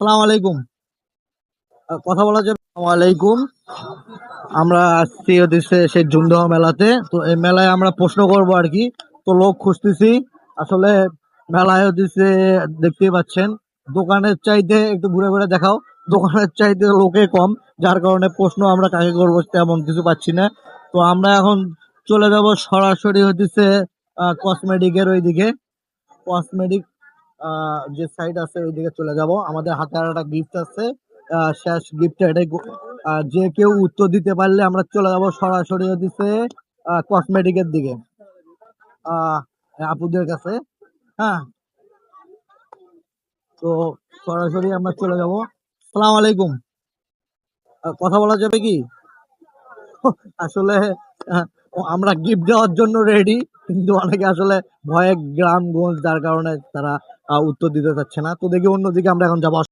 সালাম আলাইকুম। কথা বলা যাবে? আসসালামু আলাইকুম। আমরা আসছি হচ্ছে সেই জুমদহ মেলাতে। তো এই মেলায় আমরা প্রশ্ন করবো আর কি। তো লোক খুঁজতেছি। আসলে মেলায় হচ্ছে দেখতেই পাচ্ছেন, দোকানের চাইতে একটু ঘুরে ঘুরে দেখাও। দোকানের চাইতে লোকে কম, যার কারণে প্রশ্ন আমরা কাকে করবো তেমন কিছু পাচ্ছি না। তো আমরা এখন চলে যাব সরাসরি হচ্ছে কসমেটিকের ওইদিকে। কসমেটিক যে সাইড আছে ওইদিকে চলে যাব। আমাদের হাতে আর একটা গিফট আছে, শেষ গিফট এটাই। যে কেউ উত্তর দিতে পারলে আমরা চলে যাব সরাসরি হচ্ছে কসমেটিকের দিকে, আহ আপুদের কাছে। হ্যাঁ, তো সরাসরি আমরা চলে যাব। সালাম আলাইকুম। কথা বলা যাবে কি? আসলে আহ, আমরা গিফট দেওয়ার জন্য রেডি, কিন্তু অনেকে আসলে ভয়ে গ্রামগঞ্জ, যার কারণে তারা উত্তর দিতে চাচ্ছে না। তো দেখি অন্যদিকে আমরা এখন যাবো।